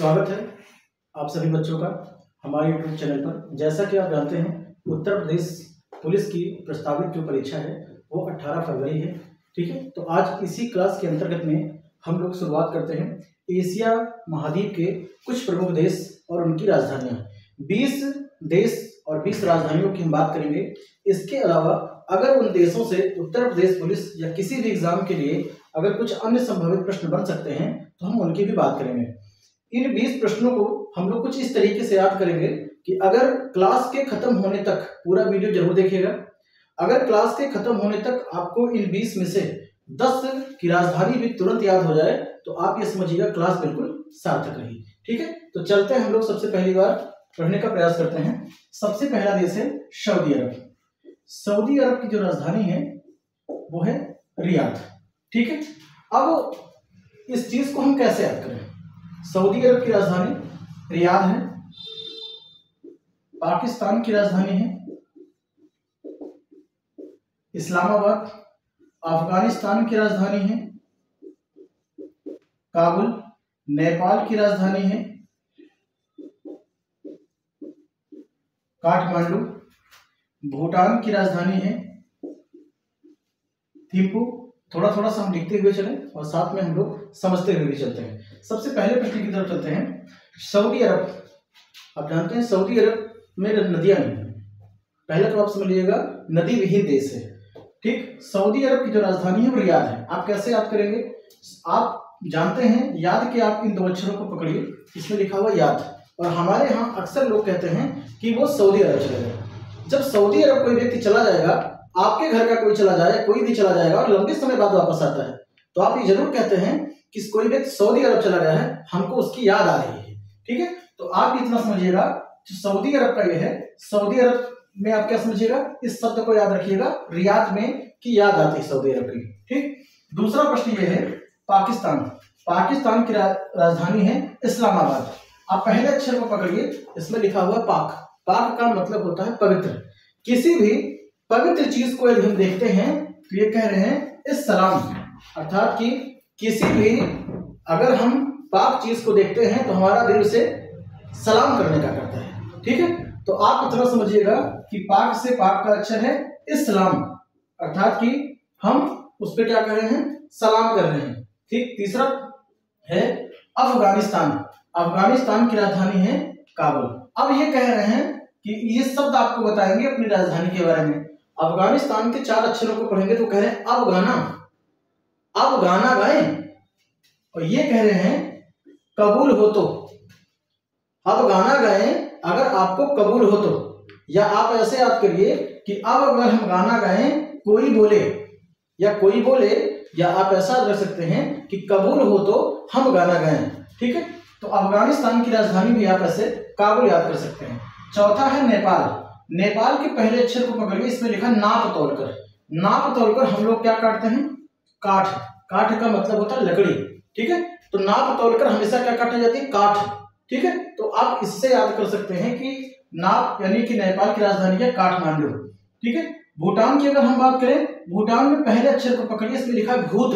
स्वागत है आप सभी बच्चों का हमारे YouTube चैनल पर। जैसा कि आप जानते हैं, उत्तर प्रदेश पुलिस की प्रस्तावित जो परीक्षा है वो 18 फरवरी है। ठीक है, तो आज इसी क्लास के अंतर्गत में हम लोग शुरुआत करते हैं एशिया महाद्वीप के कुछ प्रमुख देश और उनकी राजधानियां। 20 देश और 20 राजधानियों की हम बात करेंगे। इसके अलावा अगर उन देशों से उत्तर प्रदेश पुलिस या किसी भी एग्जाम के लिए अगर कुछ अन्य संभावित प्रश्न बन सकते हैं तो हम उनकी भी बात करेंगे। इन 20 प्रश्नों को हम लोग कुछ इस तरीके से याद करेंगे कि अगर क्लास के खत्म होने तक पूरा वीडियो जरूर देखिएगा। अगर क्लास के खत्म होने तक आपको इन 20 में से 10 की राजधानी भी तुरंत याद हो जाए तो आप ये समझिएगा क्लास बिल्कुल सार्थक रही। ठीक है, तो चलते हैं हम लोग सबसे पहली बार पढ़ने का प्रयास करते हैं। सबसे पहला देश है सऊदी अरब। सऊदी अरब की जो राजधानी है वो है रियाद। ठीक है, अब इस चीज को हम कैसे याद करें? सऊदी अरब की राजधानी रियाद है, पाकिस्तान की राजधानी है इस्लामाबाद, अफगानिस्तान की राजधानी है काबुल, नेपाल की राजधानी है काठमांडू, भूटान की राजधानी है थिम्पू। थोड़ा थोड़ा सा हम लिखते हुए चलें और साथ में हम लोग समझते हुए भी चलते हैं। सबसे पहले प्रश्न की तरफ चलते हैं। सऊदी अरब, आप जानते हैं सऊदी अरब में नदियां नहीं है। पहले तो आप समझ लीजिएगा नदी विहीन देश है। ठीक, सऊदी अरब की जो राजधानी है वो रियाद है। आप कैसे याद करेंगे? आप जानते हैं याद के आप इन दो अक्षरों को पकड़िए, इसमें लिखा हुआ याद, और हमारे यहाँ अक्सर लोग कहते हैं कि वो सऊदी अरब चले गए। जब सऊदी अरब कोई व्यक्ति चला जाएगा, आपके घर का कोई चला जाए, कोई भी चला जाएगा और लंबे समय बाद वापस आता है, तो आप ये जरूर कहते हैं कि कोई व्यक्ति सऊदी अरब चला गया है, हमको उसकी याद आ रही है। ठीक है, तो आप इतना समझिएगा जो सऊदी अरब का ये है, सऊदी अरब में आप क्या समझिएगा, इस शब्द को याद रखिएगा, रियाद में की याद आती है सऊदी अरब की। ठीक, दूसरा प्रश्न ये है पाकिस्तान। पाकिस्तान की राजधानी है इस्लामाबाद। आप पहले अक्षर को पकड़िए, इसमें लिखा हुआ पाक। पाक का मतलब होता है पवित्र। किसी भी पवित्र चीज को यदि हम देखते हैं तो ये कह रहे हैं इस सलाम, अर्थात कि किसी भी अगर हम पाक चीज को देखते हैं तो हमारा दिल उसे सलाम करने का करता है। ठीक है, तो आप इतना समझिएगा कि पाक से पाक का अक्षर है इस्लाम, अर्थात कि हम उस पर क्या कर रहे हैं, सलाम कर रहे हैं। ठीक, तीसरा है अफगानिस्तान। अफगानिस्तान की राजधानी है काबुल। अब ये कह रहे हैं कि ये शब्द आपको बताएंगे अपनी राजधानी के बारे में। अफगानिस्तान के 4 अक्षरों को पढ़ेंगे तो कह रहे हैं अब गाना, अब गाना गाएं, और ये कह रहे हैं कबूल हो तो, अब गाना गाएं अगर आपको कबूल हो तो। या आप ऐसे याद करिए कि अब अगर हम गाना गाएं कोई बोले, या कोई बोले, या आप ऐसा रख सकते हैं कि कबूल हो तो हम गाना गाएं। ठीक है, तो अफगानिस्तान की राजधानी भी आप ऐसे काबुल याद कर सकते हैं। चौथा है नेपाल। नेपाल के पहले अक्षर को पकड़िए, इसमें लिखा नाप तोलकर। नाप तोलकर हम लोग क्या काटते हैं, काठ। काठ का मतलब होता है लकड़ी। ठीक है, तो नाप तोलकर हमेशा क्या काटी जाती है, काठ। ठीक है, तो आप इससे याद कर सकते हैं कि नाप यानी कि नेपाल की राजधानी है काठमांडू। ठीक है, भूटान की अगर हम बात करें, भूटान में पहले अक्षर को पकड़िए, इसमें लिखा है भूत।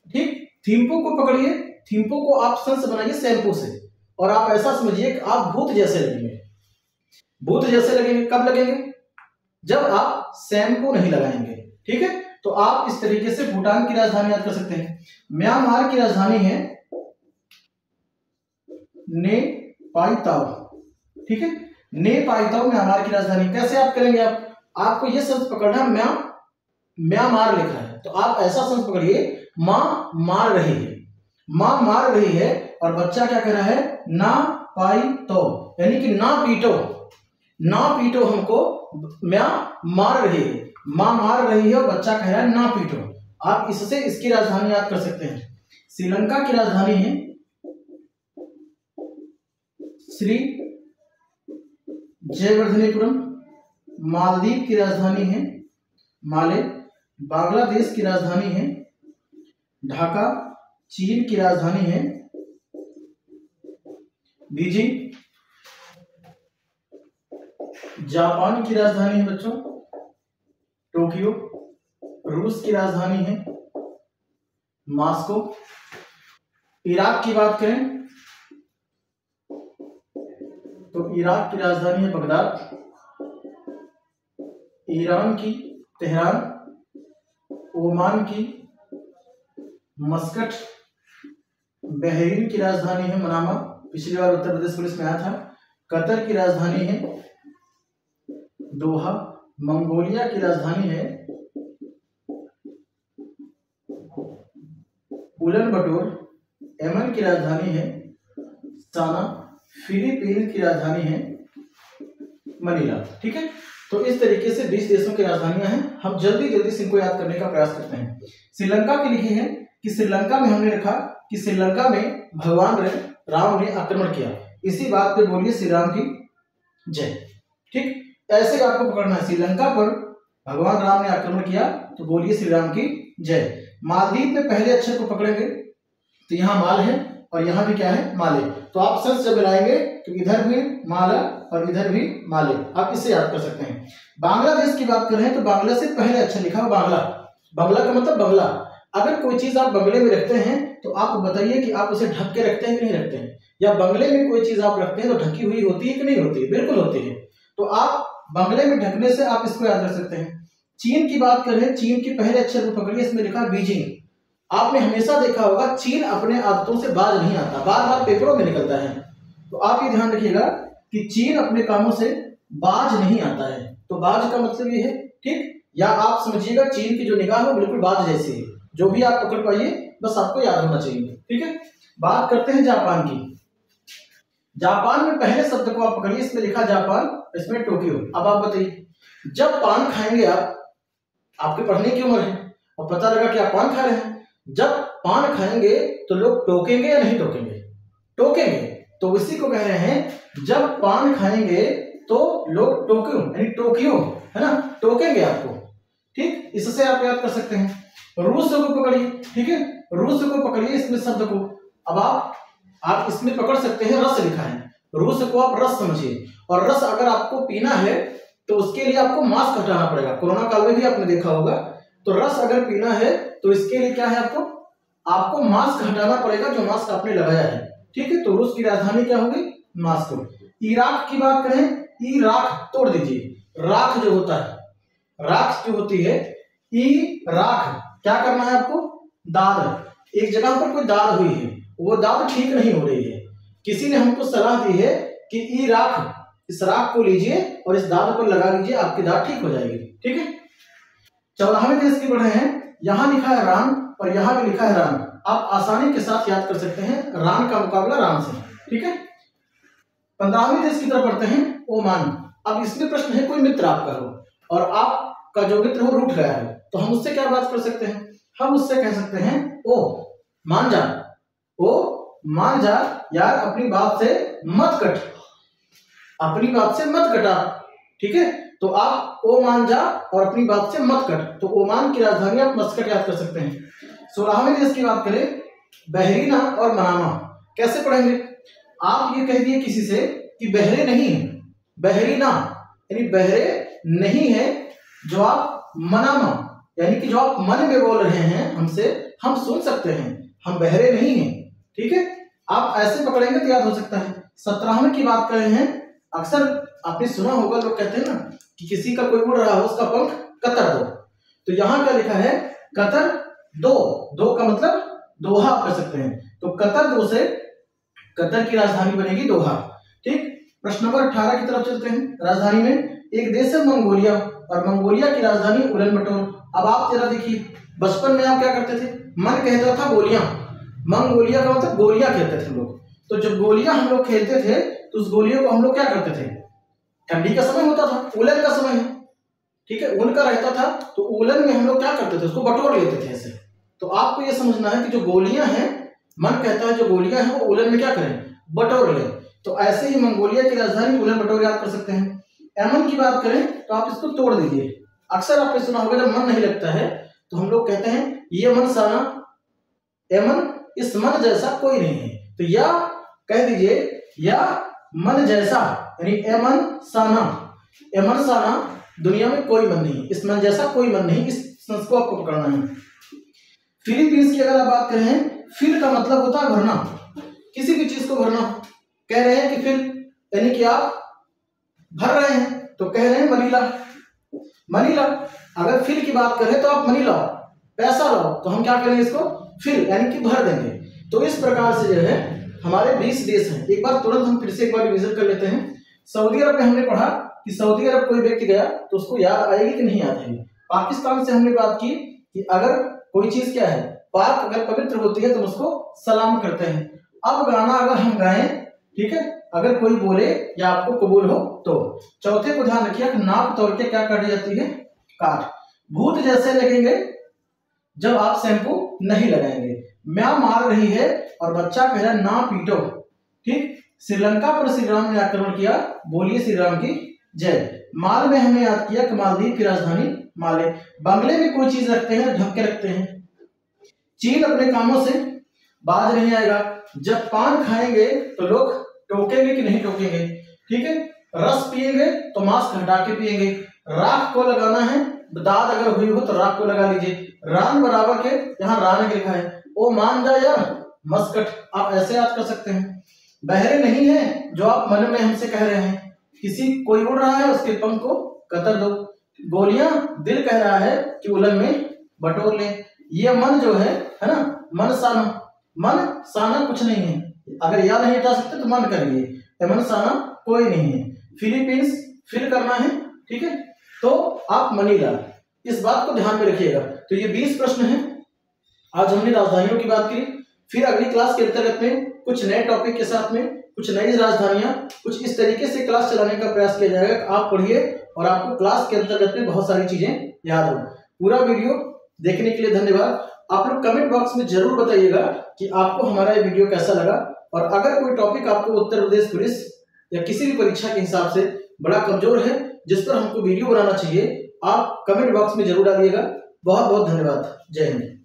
ठीक, थिम्पू को पकड़िए, थिम्पू को आप संस बनाइए शैम्पू से, और आप ऐसा समझिए कि आप भूत जैसे लगेंगे। भूत जैसे लगेंगे कब लगेंगे, जब आप शैम्पू नहीं लगाएंगे। ठीक है, तो आप इस तरीके से भूटान की राजधानी याद कर सकते हैं। म्यांमार की राजधानी है नेपाइताव। ठीक है, नेपाइताव म्यांमार की राजधानी। कैसे याद करेंगे आप? आपको ये शब्द पकड़ना है, म्यांमार लिखा है तो आप ऐसा शब्द पकड़िए, मां मार रही है, मां मार रही है, और बच्चा क्या कह रहा है, ना पाई तो, यानी कि ना पीटो, ना पीटो हमको, म्यां मार रही है, मां मार रही है और बच्चा कह रहा है ना पीटो। आप इससे इसकी राजधानी याद कर सकते हैं। श्रीलंका की राजधानी है श्री जयवर्धनेपुरम। मालदीव की राजधानी है माले। बांग्लादेश की राजधानी है ढाका। चीन की राजधानी है बीजिंग। जापान की राजधानी है बच्चों टोक्यो। रूस की राजधानी है मॉस्को। इराक की बात करें तो इराक की राजधानी है बगदाद, ईरान की तेहरान, ओमान की मस्कट, बहरीन की राजधानी है मनामा, पिछली बार उत्तर प्रदेश पुलिस में आया था, कतर की राजधानी है दोहा, मंगोलिया की राजधानी है उलन बटोर, यमन की राजधानी है साना, फिलीपींस की राजधानी है मनीला। ठीक है, तो इस तरीके से 20 देशों की राजधानियां हैं। हम जल्दी जल्दी से इनको याद करने का प्रयास करते हैं। श्रीलंका की लिखी है कि श्रीलंका में हमने लिखा कि श्रीलंका में भगवान राम ने आक्रमण किया। इसी बात पे बोलिए श्री राम की जय। ठीक, ऐसे आपको पकड़ना है, श्रीलंका पर भगवान राम ने आक्रमण किया तो बोलिए श्री राम की जय। मालदीव में पहले अक्षर को पकड़ेंगे तो यहाँ माल है और यहाँ भी क्या है, माले। तो आप सर्च जब मिलाएंगे तो इधर भी माला और इधर भी माले, आप इसे याद कर सकते हैं। बांग्लादेश की बात कर रहे हैं तो बांग्ला से पहले अक्षर लिखा हो बांग्ला। बांग्ला का मतलब बंगला। अगर कोई चीज आप बंगले में रखते हैं तो आप बताइए कि आप उसे ढक के रखते हैं कि नहीं रखते हैं, या बंगले में कोई चीज आप रखते हैं तो ढकी हुई होती है कि नहीं होती है? बिल्कुल होती है। तो आप बंगले में ढकने से आप इसको याद रख सकते हैं। चीन की बात करें, चीन के पहले अक्षर को पकड़िए, इसमें लिखा बीजिंग। आपने हमेशा देखा होगा चीन अपने आदतों से बाज नहीं आता, बार बार पेपरों में निकलता है। तो आप ये ध्यान रखिएगा कि चीन अपने कामों से बाज नहीं आता है। तो बाज का मतलब ये है, ठीक, या आप समझिएगा चीन की जो निगाह है बिल्कुल बाज जैसी है। जो भी आप पकड़ पाइए बस आपको याद होना चाहिए। ठीक है, बात करते हैं जापान की। जापान में पहले शब्द को आप पकड़िए, इसमें लिखा जापान, इसमें टोक्यो। अब आप बताइए, जब पान खाएंगे आप, आपके पढ़ने की उम्र है और पता लगा कि आप पान खा रहे हैं, जब पान खाएंगे तो लोग टोकेंगे या नहीं टोकेंगे? टोकेंगे। तो इसी को कह रहे हैं जब पान खाएंगे तो लोग टोक्यो, यानी टोक्यो, है ना, टोकेंगे आपको। ठीक, इससे आप याद कर सकते हैं। रूस को पकड़िए, ठीक है, रूस को पकड़िए, इसमें शब्द को अब आप इसमें पकड़ सकते हैं, रस लिखा है, रूस को आप रस समझिए। और रस अगर आपको पीना है तो उसके लिए आपको मास्क हटाना पड़ेगा। कोरोना काल में भी आपने देखा होगा। तो रस अगर पीना है तो इसके लिए क्या है, आपको मास्क हटाना पड़ेगा, जो मास्क आपने लगाया है। ठीक है, तो रूस की राजधानी क्या होगी, मास्को। इराक की बात करें, इराक तोड़ दीजिए, राख जो होता है, राख जो होती है, इराक, क्या करना है आपको, दाद। एक जगह पर कोई दाद हुई है, वो दाद ठीक नहीं हो रही है, किसी ने हमको सलाह दी है कि इराक, इस राख को लीजिए और इस दाद पर लगा लीजिए, आपकी दाद ठीक हो जाएगी। ठीक है, 14वें देश की बढ़े हैं, यहां लिखा है रान और यहां भी लिखा है रान। आप आसानी के साथ याद कर सकते हैं रान का मुकाबला रान से। ठीक है, 15वें देश की तरफ पढ़ते हैं, ओमान। अब इसमें प्रश्न है, कोई मित्र आपका हो और आपका जो मित्र हो रूठ गया है, तो हम उससे क्या बात कर सकते हैं, हम उससे कह सकते हैं ओ मान जा, ओ मान जा यार, अपनी बात से मत कट, अपनी बात से मत कटा। ठीक है, तो आप ओ मान जा और अपनी बात से मत कट। तो ओमान की राजधानी आप मस्कट याद कर सकते हैं। 16वें देश की बात करें, बहरीना और मनामा। कैसे पढ़ेंगे, आप ये कह दिए किसी से कि बहरे नहीं है, बहरीना यानी बहरे नहीं है, जो आप मनामा यानी कि जो आप मन में बोल रहे हैं हमसे, हम सुन सकते हैं, हम बहरे नहीं हैं। ठीक है, आप ऐसे पकड़ेंगे तो याद हो सकता है। 17वें की बात कर रहे हैं, अक्सर आपने सुना होगा, लोग कहते हैं ना कि किसी का कोई उड़ रहा हो उसका पंख कतर दो। तो यहां क्या लिखा है, कतर दो, दो का मतलब दोहा आप कर सकते हैं। तो कतर दो से कतर की राजधानी बनेगी दोहा। ठीक, प्रश्न नंबर 18 की तरफ चलते हैं। राजधानी में एक देश है मंगोलिया और मंगोलिया की राजधानी उलन बटोर। अब आप जरा देखिए, बचपन में आप क्या करते थे, मन कहता था गोलियां, मंगोलिया का मतलब गोलियां कहते थे लोग। तो जब गोलियां हम लोग खेलते थे तो उस गोलियों को हम लोग क्या करते थे, ठंडी का समय होता था, उलन का समय है, ठीक है, उनका रहता था, तो उलन में हम लोग क्या करते थे, उसको बटोर लेते थे ऐसे। तो आपको ये समझना है कि जो गोलियां हैं, मन कहता है जो गोलियां हैं वो उलन में क्या करें, बटोर लें। तो ऐसे ही मंगोलिया की राजधानी उलन बटोर याद कर सकते हैं। यमन की बात करें तो आप इसको तोड़ दीजिए। अक्सर आपने सुना होगा जब मन नहीं लगता है तो हम लोग कहते हैं ये मन साना, यमन इस मन जैसा कोई नहीं है। तो या कह दीजिए या मन जैसा, यानी यमन साना, यमन साना दुनिया में कोई मन नहीं, इस मन जैसा कोई मन नहीं, इस सेंस को आपको पकड़ना है। फिलीपींस की अगर आप बात करें, फिल का मतलब होता है भरना, किसी भी चीज को भरना। कह रहे हैं कि फिल यानी कि आप भर रहे हैं तो कह रहे हैं मनीला। मनीला। अगर फिल की बात करें तो आप मनी लाओ, पैसा लाओ, तो हम क्या करेंगे इसको फिल यानी कि भर देंगे। तो इस प्रकार से जो है हमारे 20 देश हैं। एक बार तुरंत हम फिर से एक बार रिवीजन कर लेते हैं। सऊदी अरब में हमने पढ़ा कि सऊदी अरब कोई व्यक्ति गया तो उसको याद आएगी कि नहीं याद आएगी। पाकिस्तान से हमने बात की कि अगर कोई चीज क्या है पाक अगर पवित्र होती है तो उसको सलाम करते हैं। अब गाना अगर हम गाएं, ठीक है, अगर कोई बोले या आपको कबूल हो तो। चौथे को ध्यान रखिए, नाक तोड़ के क्या काटी जाती है, काट। भूत जैसे लगेंगे जब आप शैम्पू नहीं लगाएंगे। म्यां मार रही है और बच्चा कह रहा है ना पीटो। ठीक। श्रीलंका पर श्री राम ने आक्रमण किया, बोलिए श्री राम की जय। माल में हमने याद किया मालदीव की राजधानी माले। बंगले में कोई चीज रखते हैं ढक के रखते हैं। चील अपने कामों से बाज नहीं आएगा। जब पान खाएंगे तो लोग टोकेंगे कि नहीं टोकेंगे, ठीक है। रस पिएंगे तो मास्क हटा के पिएंगे। राख को लगाना है, दाद अगर हुई हो तो राख को लगा लीजिए। रान बराबर के यहाँ रान लिखा है। ओ मान जा यार मस्कट, आप ऐसे याद कर सकते हैं। बहरे नहीं है जो आप मन में हमसे कह रहे हैं। किसी कोई उड़ रहा है उसके पंख को कतर दो। गोलियां दिल कह रहा है कि उलन में बटोर ले। ये मन जो है ना, मन साना। मन साना कुछ नहीं है, अगर याद नहीं हटा सकते तो मन करिए। मन साना कोई नहीं है। फिलीपींस फिल करना है, ठीक है, तो आप मनीला। इस बात को ध्यान में रखिएगा। तो ये 20 प्रश्न हैं। आज हमने राजधानियों की बात की। फिर अगली क्लास के अंतर्गत में कुछ नए टॉपिक के साथ में कुछ नई राजधानियां, कुछ इस तरीके से क्लास चलाने का प्रयास किया जाएगा। आप पढ़िए और आपको क्लास के अंतर्गत में बहुत सारी चीजें याद हो। पूरा वीडियो देखने के लिए धन्यवाद। आप लोग कमेंट बॉक्स में जरूर बताइएगा कि आपको हमारा ये वीडियो कैसा लगा। और अगर कोई टॉपिक आपको उत्तर प्रदेश पुलिस या किसी भी परीक्षा के हिसाब से बड़ा कमजोर है जिस पर हमको वीडियो बनाना चाहिए, आप कमेंट बॉक्स में जरूर डालिएगा। बहुत बहुत धन्यवाद। जय हिंद।